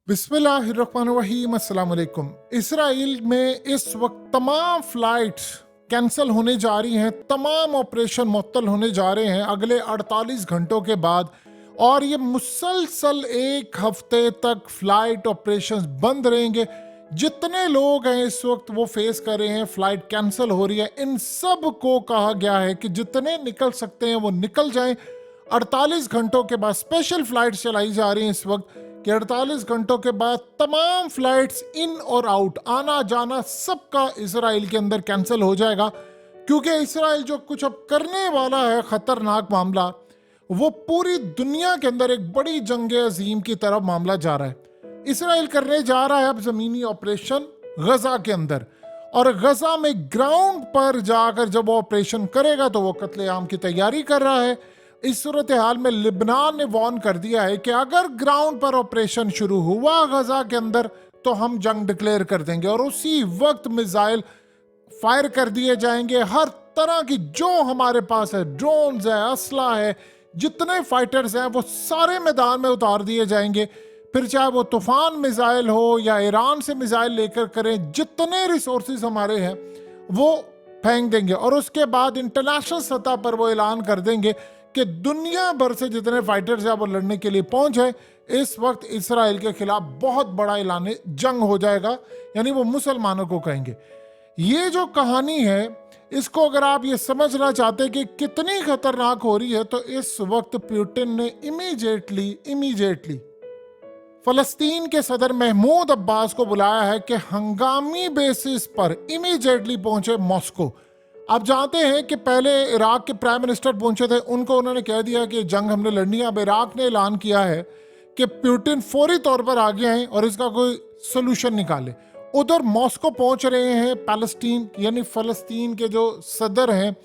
बिस्मिल्लाहिर्रहमानिर्रहीम अस्सलाम वालेकुम। इसराइल में इस वक्त तमाम फ्लाइट्स कैंसिल होने जा रही हैं, तमाम ऑपरेशन मुअत्तल होने जा रहे हैं अगले 48 घंटों के बाद, और ये मुसलसल एक हफ्ते तक फ्लाइट ऑपरेशंस बंद रहेंगे। जितने लोग हैं इस वक्त वो फेस कर रहे हैं, फ्लाइट कैंसिल हो रही है, इन सब को कहा गया है कि जितने निकल सकते हैं वो निकल जाएं। 48 घंटों के बाद स्पेशल फ्लाइट्स चलाई जा रही हैं इस वक्त कि 48 घंटों के बाद तमाम फ्लाइट्स इन और आउट, आना जाना सबका इसराइल के अंदर कैंसिल हो जाएगा। क्योंकि इसराइल जो कुछ अब करने वाला है खतरनाक मामला, वो पूरी दुनिया के अंदर एक बड़ी जंग अजीम की तरफ मामला जा रहा है। इसराइल करने जा रहा है अब जमीनी ऑपरेशन गजा के अंदर, और गजा में ग्राउंड पर जाकर जब वो ऑपरेशन करेगा तो वो कत्लेआम की तैयारी कर रहा है। इस सूरत हाल में लिबनान ने वार्न कर दिया है कि अगर ग्राउंड पर ऑपरेशन शुरू हुआ गजा के अंदर तो हम जंग डिक्लेयर कर देंगे, और उसी वक्त मिसाइल फायर कर दिए जाएंगे। हर तरह की जो हमारे पास है, ड्रोन्स है, असला है, जितने फाइटर्स हैं वो सारे मैदान में उतार दिए जाएंगे। फिर चाहे वो तूफान मिसाइल हो या ईरान से मिसाइल लेकर करें, जितने रिसोर्सेज हमारे हैं वो फेंक देंगे, और उसके बाद इंटरनेशनल सतह पर वो ऐलान कर देंगे कि दुनिया भर से जितने फाइटर्स हैं वो लड़ने के लिए पहुंचे। इस वक्त इसराइल के खिलाफ बहुत बड़ा ऐलान जंग हो जाएगा, यानी वो मुसलमानों को कहेंगे। ये जो कहानी है, इसको अगर आप ये समझना चाहते हैं कि कितनी खतरनाक हो रही है, तो इस वक्त पुतिन ने इमीडिएटली फलस्तीन के सदर महमूद अब्बास को बुलाया है कि हंगामी बेसिस पर इमीडिएटली पहुंचे मॉस्को। आप जानते हैं कि पहले इराक के प्राइम मिनिस्टर पहुंचे थे, उनको उन्होंने कह दिया कि जंग हमने लड़नी है। अब इराक ने ऐलान किया है कि पुतिन फौरी तौर पर आगे आए और इसका कोई सोल्यूशन निकाले। उधर मॉस्को पहुंच रहे हैं पैलेस्टीन यानी फलस्तीन के जो सदर हैं।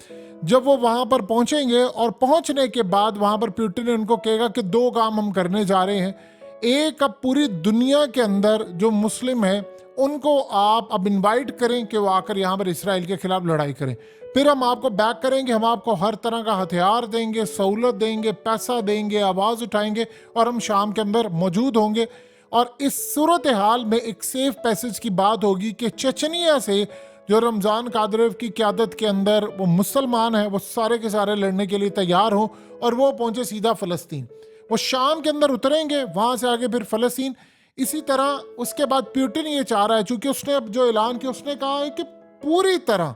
जब वो वहां पर पहुंचेंगे और पहुंचने के बाद वहां पर पुतिन उनको कहेगा कि दो काम हम करने जा रहे हैं। एक, अब पूरी दुनिया के अंदर जो मुस्लिम है उनको आप अब इनवाइट करें कि वो आकर यहाँ पर इसराइल के खिलाफ लड़ाई करें। फिर हम आपको बैक करेंगे, हम आपको हर तरह का हथियार देंगे, सहूलत देंगे, पैसा देंगे, आवाज़ उठाएंगे, और हम शाम के अंदर मौजूद होंगे। और इस सूरत हाल में एक सेफ पैसेज की बात होगी कि चेचनिया से जो रमज़ान कादिरोव की क़यादत के अंदर वो मुसलमान हैं, वो सारे के सारे लड़ने के लिए तैयार हों, और वो पहुँचे सीधा फ़लस्तीन। वो शाम के अंदर उतरेंगे, वहाँ से आगे फिर फ़लस्तीन। इसी तरह उसके बाद पुतिन ये चाह रहा है, चूंकि उसने अब जो ऐलान किया, उसने कहा है कि पूरी तरह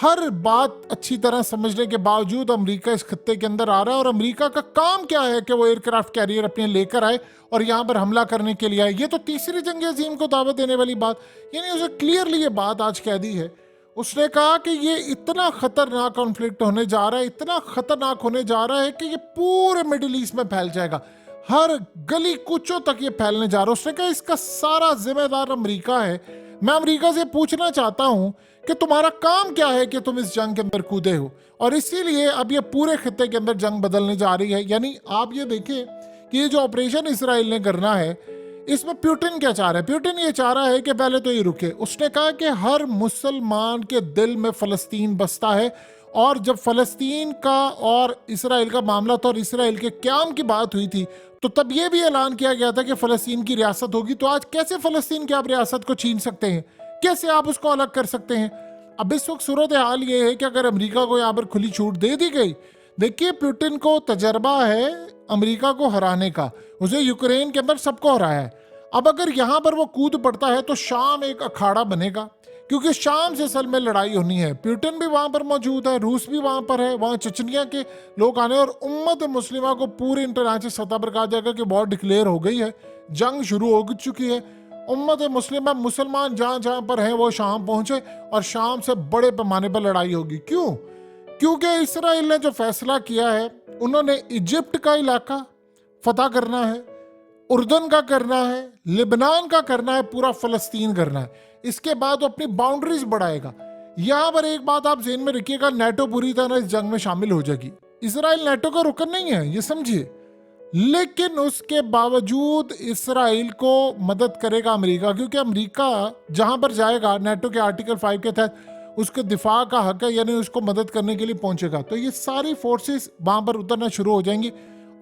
हर बात अच्छी तरह समझने के बावजूद अमेरिका इस खत्ते के अंदर आ रहा है, और अमेरिका का काम क्या है कि वो एयरक्राफ्ट कैरियर अपने लेकर आए और यहाँ पर हमला करने के लिए आए। ये तो तीसरी जंग अजीम को दावत देने वाली बात, यानी उसे क्लियरली ये बात आज कह दी है। उसने कहा कि ये इतना खतरनाक कॉन्फ्लिक्ट होने जा रहा है, इतना खतरनाक होने जा रहा है कि ये पूरे मिडिल ईस्ट में फैल जाएगा, हर गली कूचों तक ये फैलने जा रहा है। उसने कहा इसका सारा जिम्मेदार अमेरिका है। मैं अमेरिका से पूछना चाहता हूं कि तुम्हारा काम क्या है कि तुम इस जंग के अंदर कूदे हो, और इसीलिए अब ये पूरे खित्ते के अंदर जंग बदलने जा रही है। यानी आप ये देखें कि ये जो ऑपरेशन इसराइल ने करना है, इसमें पुतिन क्या चाह रहा है। पुतिन ये चाह रहा है कि पहले तो ये रुके। उसने कहा कि हर मुसलमान के दिल में फ़लस्तीन बसता है, और जब फ़लस्तीन का और इसराइल का मामला था और इसराइल के क़याम की बात हुई थी, तो तब ये भी ऐलान किया गया था कि फ़लस्तीन की रियासत होगी। तो आज कैसे फ़लस्तीन की आप रियासत को छीन सकते हैं, कैसे आप उसको अलग कर सकते हैं। अब इस वक्त सूरत हाल ये है कि अगर अमेरिका को यहाँ पर खुली छूट दे दी गई, देखिए पुतिन को तजर्बा है अमेरिका को हराने का, उसे यूक्रेन के अंदर सबको हराया है। अब अगर यहाँ पर वो कूद पड़ता है तो शाम एक अखाड़ा बनेगा, क्योंकि शाम से असल में लड़ाई होनी है। पुतिन भी वहां पर मौजूद है, रूस भी वहां पर है, वहां चेचनिया के लोग आने, और उम्मत मुस्लिमा को पूरी इंटरनेशनल सतह पर कहा जाएगा कि वॉर डिक्लेयर हो गई है, जंग शुरू हो चुकी है। उम्मत मुस्लिमा, मुसलमान जहां जहां पर हैं वो शाम पहुंचे, और शाम से बड़े पैमाने पर लड़ाई होगी। क्यों? क्योंकि इसराइल ने जो फैसला किया है, उन्होंने इजिप्ट का इलाका फतह करना है, उर्दन का करना है, लिबनान का करना है, पूरा फ़लस्तीन करना है। इसके बाद वो अपनी बाउंड्रीज बढ़ाएगा। यहां पर एक बात आप ज़हन में रखिएगा, नेटो पूरी तरह इस जंग में शामिल हो जाएगी। इसराइल नेटो का रुकन नहीं है, ये समझिए, लेकिन उसके बावजूद इसराइल को मदद करेगा अमेरिका, क्योंकि अमेरिका जहां पर जाएगा नेटो के आर्टिकल 5 के तहत उसके दिफा का हक है, यानी उसको मदद करने के लिए पहुंचेगा। तो ये सारी फोर्सेस वहां पर उतरना शुरू हो जाएंगी,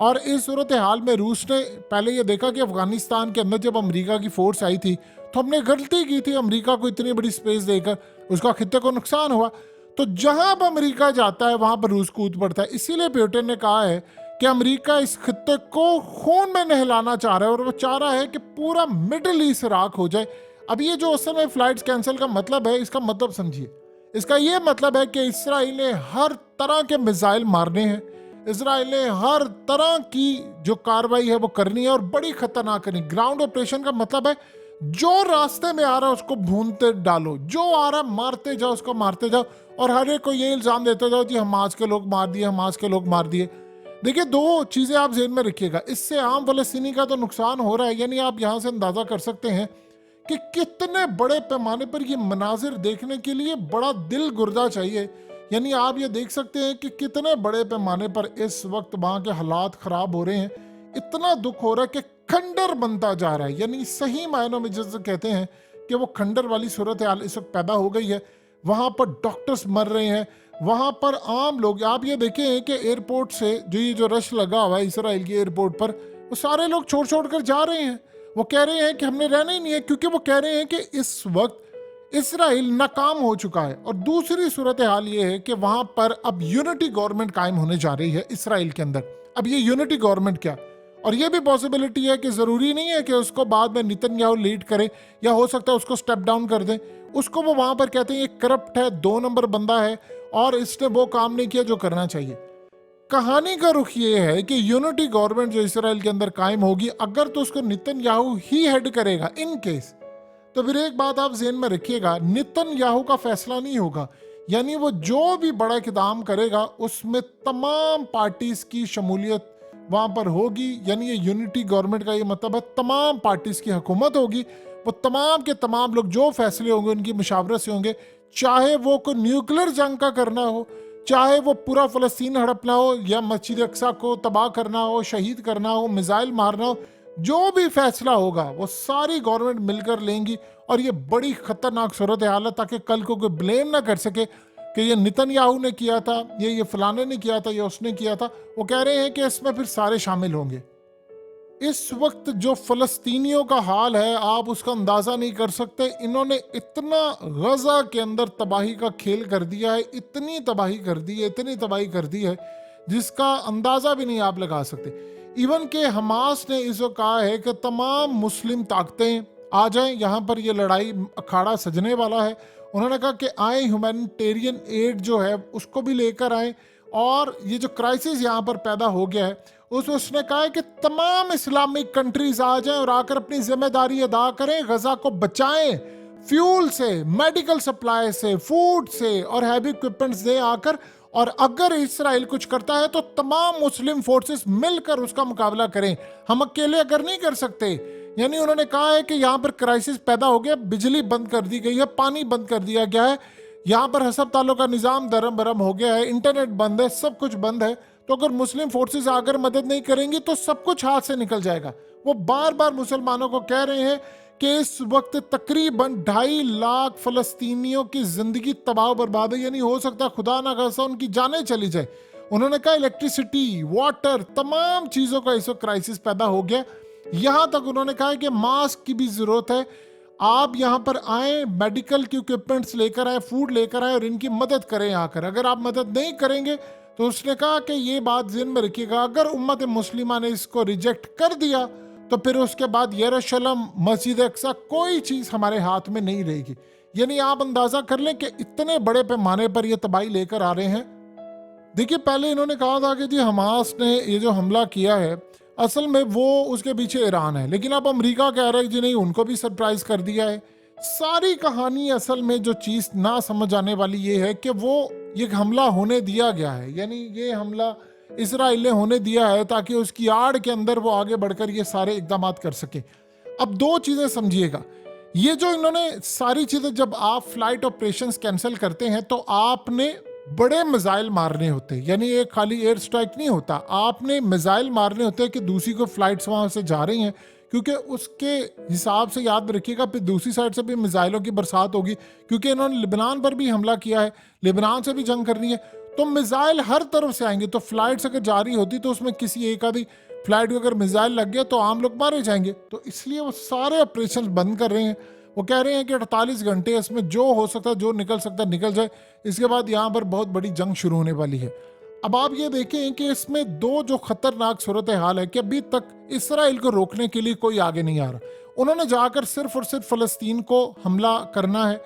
और इस सूरत हाल में रूस ने पहले ये देखा कि अफगानिस्तान के अंदर जब अमेरिका की फोर्स आई थी तो हमने गलती की थी अमेरिका को इतनी बड़ी स्पेस देकर, उसका खित्ते को नुकसान हुआ। तो जहां पर अमेरिका जाता है वहां पर रूस कूद पड़ता है। इसीलिए पुतिन ने कहा है कि अमेरिका इस खित्ते को खून में नहलाना चाह रहा है और वो चाह रहा है कि पूरा मिडिल ईस्ट राख हो जाए। अब ये जो असल में फ्लाइट्स कैंसिल का मतलब है, इसका मतलब समझिए। इसका ये मतलब है कि इसराइल ने हर तरह के मिसाइल मारने हैं, इसराइल ने हर तरह की जो कार्रवाई है वो करनी है और बड़ी खतरनाक करनी। ग्राउंड ऑपरेशन का मतलब है जो रास्ते में आ रहा है उसको भूनते डालो, जो आ रहा है मारते जाओ, उसको मारते जाओ और हर एक को ये इल्जाम देते जाओ कि हमास के लोग मार दिए, हमास के लोग मार दिए। देखिए, दो चीजें आप ज़हन में रखिएगा, इससे आम फलस्तीनी का तो नुकसान हो रहा है, यानी आप यहां से अंदाजा कर सकते हैं कि कितने बड़े पैमाने पर ये मनाजिर देखने के लिए बड़ा दिल गुर्दा चाहिए। यानी आप ये देख सकते हैं कि कितने बड़े पैमाने पर इस वक्त वहां के हालात खराब हो रहे हैं। इतना दुख हो रहा है कि खंडर बनता जा रहा है, यानी सही मायनों में जैसे कहते हैं कि वो खंडर वाली सूरत हाल इस वक्त पैदा हो गई है। वहां पर डॉक्टर्स मर रहे हैं, वहां पर आम लोग, आप ये देखें कि एयरपोर्ट से जो रश लगा हुआ है इसराइल के एयरपोर्ट पर, वो सारे लोग छोड़ छोड़ कर जा रहे हैं। वो कह रहे हैं कि हमने रहना ही नहीं है, क्योंकि वो कह रहे हैं कि इस वक्त इसराइल नाकाम हो चुका है। और दूसरी सूरत हाल ये है कि वहां पर अब यूनिटी गवर्नमेंट कायम होने जा रही है इसराइल के अंदर। अब ये यूनिटी गवर्नमेंट क्या, और ये भी पॉसिबिलिटी है कि जरूरी नहीं है कि उसको बाद में नेतन्याहू लीड करे, या हो सकता है उसको स्टेप डाउन कर दें। उसको वो वहां पर कहते हैं ये करप्ट है, 2 नंबर बंदा है और इसने वो काम नहीं किया जो करना चाहिए। कहानी का रुख ये है कि यूनिटी गवर्नमेंट जो इसराइल के अंदर कायम होगी, अगर तो उसको नेतन्याहू ही हेड करेगा इन केस, तो फिर एक बात आप ज़हन में रखिएगा, नेतन्याहू का फैसला नहीं होगा। यानी वो जो भी बड़ा इक़दाम करेगा उसमें तमाम पार्टीज की शमूलियत वहां पर होगी। यानी ये यूनिटी गवर्नमेंट का ये मतलब है तमाम पार्टीज की हुकूमत होगी। वो तमाम के तमाम लोग जो फैसले होंगे उनकी मुशावरत से होंगे, चाहे वो कोई न्यूक्लियर जंग का करना हो, चाहे वो पूरा फ़लस्तीन हड़पना हो, या मस्जिद अक्सा को तबाह करना हो, शहीद करना हो, मिसाइल मारना हो, जो भी फैसला होगा वो सारी गवर्नमेंट मिलकर लेंगी। और ये बड़ी खतरनाक सूरत हाल है, ताकि कल को कोई ब्लेम ना कर सके कि ये नेतन्याहू ने किया था, ये फलाने ने किया था, ये उसने किया था। वो कह रहे हैं कि इसमें फिर सारे शामिल होंगे। इस वक्त जो फलस्तीनियों का हाल है आप उसका अंदाज़ा नहीं कर सकते। इन्होंने इतना गजा के अंदर तबाही का खेल कर दिया है, इतनी तबाही कर दी है, इतनी तबाही कर दी है जिसका अंदाज़ा भी नहीं आप लगा सकते। इवन के हमास ने इसको कहा है कि तमाम मुस्लिम ताकतें आ जाएं, यहाँ पर ये लड़ाई अखाड़ा सजने वाला है। उन्होंने कहा कि आए, ह्यूमैनिटेरियन एड जो है उसको भी लेकर आए, और ये जो क्राइसिस यहाँ पर पैदा हो गया है उसने कहा है कि तमाम इस्लामिक कंट्रीज आ जाएं और आकर अपनी जिम्मेदारी अदा करें, गजा को बचाएं, फ्यूल से, मेडिकल सप्लाई से, फूड से और हैवी इक्विपमेंट्स दे आकर। और अगर इसराइल कुछ करता है तो तमाम मुस्लिम फोर्सेस मिलकर उसका मुकाबला करें, हम अकेले अगर नहीं कर सकते। यानी उन्होंने कहा है कि यहाँ पर क्राइसिस पैदा हो गया, बिजली बंद कर दी गई है, पानी बंद कर दिया गया है, यहाँ पर हस्पतालों का निज़ाम दरम बरम हो गया है, इंटरनेट बंद है, सब कुछ बंद है। तो अगर मुस्लिम फोर्सेस आकर मदद नहीं करेंगी तो सब कुछ हाथ से निकल जाएगा। वो बार बार मुसलमानों को कह रहे हैं कि इस वक्त तकरीबन 2.5 लाख फलस्तीनियों की जिंदगी तबाह बर्बाद है, यानी हो सकता है खुदा ना खास्ता उनकी जानें चली जाए। उन्होंने कहा इलेक्ट्रिसिटी, वाटर, तमाम चीज़ों का इस वक्त क्राइसिस पैदा हो गया। यहाँ तक उन्होंने कहा कि मास्क की भी ज़रूरत है, आप यहाँ पर आए, मेडिकल के इक्विपमेंट्स लेकर आए, फूड लेकर आए और इनकी मदद करें आकर। अगर आप मदद नहीं करेंगे तो उसने कहा कि ये बात ज़हन में रखिएगा, अगर उम्मत मुस्लिमा ने इसको रिजेक्ट कर दिया तो फिर उसके बाद यरूशलेम, मस्जिद अक्सा, कोई चीज़ हमारे हाथ में नहीं रहेगी। यानी आप अंदाज़ा कर लें कि इतने बड़े पैमाने पर ये तबाही लेकर आ रहे हैं। देखिए, पहले इन्होंने कहा था कि जी हमास ने ये जो हमला किया है असल में वो उसके पीछे ईरान है, लेकिन अब अमेरिका कह रहा है जी नहीं, उनको भी सरप्राइज कर दिया है। सारी कहानी असल में जो चीज़ ना समझ आने वाली ये है कि वो ये हमला होने दिया गया है, यानी ये हमला इसराइल ने होने दिया है ताकि उसकी आड़ के अंदर वो आगे बढ़कर ये सारे इकदाम कर सके। अब 2 चीज़ें समझिएगा, ये जो इन्होंने सारी चीज़ें, जब आप फ्लाइट ऑपरेशंस कैंसिल करते हैं तो आपने बड़े मिसाइल मारने होते हैं, यानी एक खाली एयर स्ट्राइक नहीं होता, आपने मिसाइल मारने होते हैं कि दूसरी को फ्लाइट्स वहाँ से जा रही हैं, क्योंकि उसके हिसाब से याद रखिएगा फिर दूसरी साइड से भी मिसाइलों की बरसात होगी, क्योंकि इन्होंने लेबनान पर भी हमला किया है, लेबनान से भी जंग करनी है। तो मिसाइल हर तरफ से आएंगे। तो फ्लाइट्स अगर जारी होती तो उसमें किसी एक आधी फ्लाइट को अगर मिसाइल लग गया तो आम लोग मारे जाएंगे। तो इसलिए वो सारे ऑपरेशन बंद कर रहे हैं। वो कह रहे हैं कि 48 घंटे इसमें जो हो सकता है, जो निकल सकता है निकल जाए, इसके बाद यहाँ पर बहुत बड़ी जंग शुरू होने वाली है। अब आप ये देखें कि इसमें दो जो खतरनाक सूरत हाल है कि अभी तक इसराइल को रोकने के लिए कोई आगे नहीं आ रहा। उन्होंने जाकर सिर्फ और सिर्फ फ़लस्तीन को हमला करना है,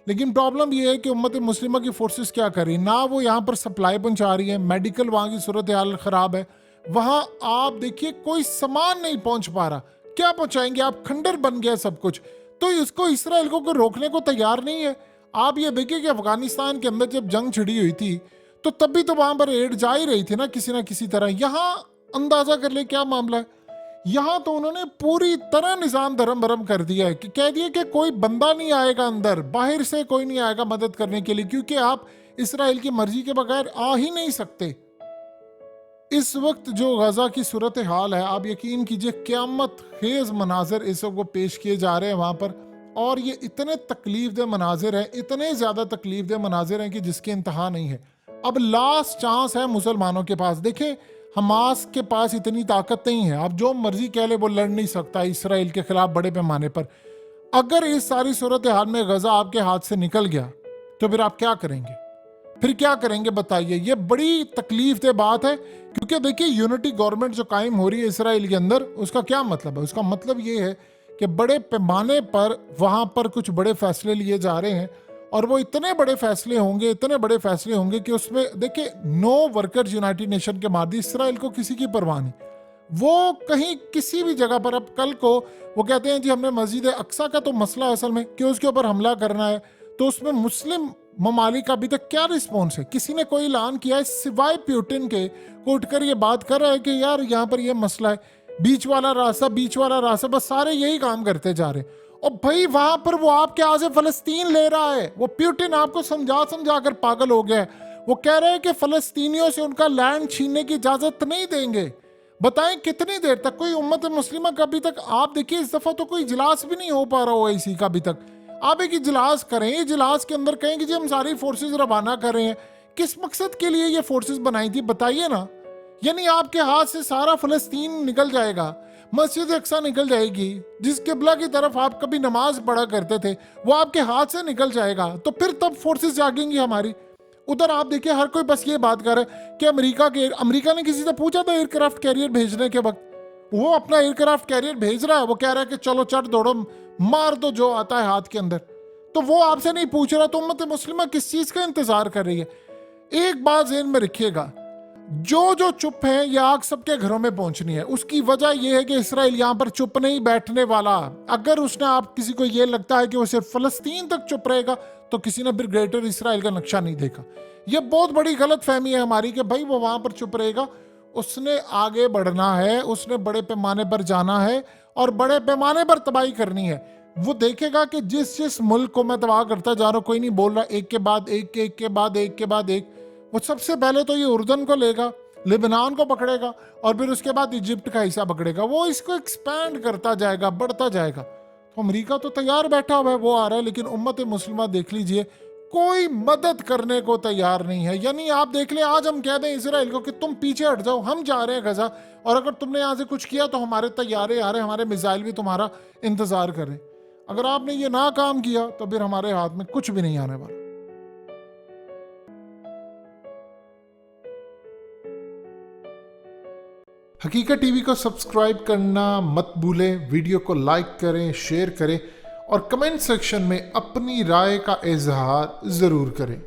लेकिन प्रॉब्लम यह है कि उम्मत मुस्लिमा की फोर्सेस क्या कर रही है, ना वो यहाँ पर सप्लाई पहुँचा रही है, मेडिकल वहाँ की सूरत हाल ख़राब है। वहाँ आप देखिए कोई सामान नहीं पहुँच पा रहा, क्या पहुँचाएंगे आप, खंडर बन गया सब कुछ। तो इसको इसराइल को रोकने को तैयार नहीं है। आप ये देखिए कि अफगानिस्तान के अंदर जब जंग छिड़ी हुई थी तो तब भी तो वहां पर एड जा ही रही थी ना किसी तरह। यहां अंदाजा कर ले क्या मामला है। यहां तो उन्होंने पूरी तरह निजाम धर्म भरम कर दिया है कि कह दिया कि कोई बंदा नहीं आएगा अंदर, बाहर से कोई नहीं आएगा मदद करने के लिए, क्योंकि आप इसराइल की मर्जी के बगैर आ ही नहीं सकते। इस वक्त जो गजा की सूरत हाल है, आप यकीन कीजिए क़यामत खेज मनाजिर इस वक्त वो पेश किए जा रहे हैं वहां पर। और ये इतने तकलीफ दे मनाजिर हैं, इतने ज्यादा तकलीफ दे मनाजिर हैं कि जिसकी इंतहा नहीं है। अब लास्ट चांस है मुसलमानों के पास। देखें, हमास के पास इतनी ताकत नहीं है, आप जो मर्जी कह ले वो लड़ नहीं सकता इसराइल के खिलाफ बड़े पैमाने पर। अगर इस सारी सूरत हाल में गजा आपके हाथ से निकल गया तो फिर आप क्या करेंगे, फिर क्या करेंगे बताइए। ये बड़ी तकलीफ दे बात है, क्योंकि देखिए यूनिटी गवर्नमेंट जो कायम हो रही है इसराइल के अंदर, उसका क्या मतलब है। उसका मतलब ये है कि बड़े पैमाने पर वहां पर कुछ बड़े फैसले लिए जा रहे हैं, और वो इतने बड़े फैसले होंगे कि उसमें देखिए नो वर्कर्स यूनाइटेड नेशन के मार दी। इसराइल को किसी की परवाह नहीं, वो कहीं किसी भी जगह पर। अब कल को वो कहते हैं जी हमने मस्जिद अक्सा का तो मसला असल में कि उसके ऊपर हमला करना है, तो उसमें मुस्लिम ममालिक का अभी तक क्या रिस्पॉन्स है। किसी ने कोई ऐलान किया है सिवाय प्यूटिन के को उठकर ये बात कर रहा है कि यार यहाँ पर ये मसला है, बीच वाला रास्ता, बस सारे यही काम करते जा रहे हैं। और भाई वहां पर वो आपके यहाँ से फलस्तीन ले रहा है। वो प्यूटिन आपको समझा कर पागल हो गया है। वो कह रहे हैं कि फलस्तीनियों से उनका लैंड छीनने की इजाजत नहीं देंगे। बताएं कितनी देर तक। कोई उम्मत मुस्लिमा का अभी तक आप देखिए इस दफा तो कोई इजलास भी नहीं हो पा रहा हो इसी का अभी तक। आप एक इजलास करें, इजलास के अंदर कहें कि जी हम सारी फोर्सेज रवाना कर रहे हैं। किस मकसद के लिए ये फोर्सेज बनाई थी बताइए ना। यानी आपके हाथ से सारा फलस्तीन निकल जाएगा, मस्जिद अक्सा निकल जाएगी, जिस किबला की तरफ आप कभी नमाज पढ़ा करते थे वो आपके हाथ से निकल जाएगा। तो फिर तब फोर्सेस जागेंगी हमारी। उधर आप देखिए हर कोई बस ये बात कर रहा है कि अमेरिका ने किसी से पूछा था एयरक्राफ्ट कैरियर भेजने के वक्त, वो अपना एयरक्राफ्ट कैरियर भेज रहा है। वो कह रहा है कि चलो चढ़ दौड़ो मार दो जो आता है हाथ के अंदर। तो वो आपसे नहीं पूछ रहा, तो उम्मत मुस्लिमा किस चीज का इंतजार कर रही है। एक बात ज़हन में रखिएगा, जो चुप है ये आग सबके घरों में पहुंचनी है। उसकी वजह यह है कि इसराइल यहां पर चुप नहीं बैठने वाला। अगर उसने आप किसी को यह लगता है कि वो सिर्फ फलस्तीन तक चुप रहेगा तो किसी ने फिर ग्रेटर इसराइल का नक्शा नहीं देखा। यह बहुत बड़ी गलत फहमी है हमारी कि भाई वो वहां पर चुप रहेगा। उसने आगे बढ़ना है, उसने बड़े पैमाने पर जाना है और बड़े पैमाने पर तबाही करनी है। वो देखेगा कि जिस मुल्क को मैं तबाह करता जा रहा हूं, कोई नहीं बोल रहा, एक के बाद एक, वो सबसे पहले तो ये उर्दन को लेगा, लेबनान को पकड़ेगा और फिर उसके बाद इजिप्ट का हिस्सा पकड़ेगा। वो इसको एक्सपैंड करता जाएगा, बढ़ता जाएगा। तो अमेरिका तो तैयार बैठा हुआ है, वो आ रहा है, लेकिन उम्मत मुस्लिमा देख लीजिए कोई मदद करने को तैयार नहीं है। यानी आप देख लें, आज हम कह दें इसराइल को कि तुम पीछे हट जाओ, हम जा रहे हैं गजा, और अगर तुमने यहाँ से कुछ किया तो हमारे तैयारे आ रहे, हमारे मिसाइल भी तुम्हारा इंतजार करें। अगर आपने ये ना काम किया तो फिर हमारे हाथ में कुछ भी नहीं आने वाला। हकीकत टीवी को सब्सक्राइब करना मत भूलें, वीडियो को लाइक करें, शेयर करें और कमेंट सेक्शन में अपनी राय का इजहार जरूर करें।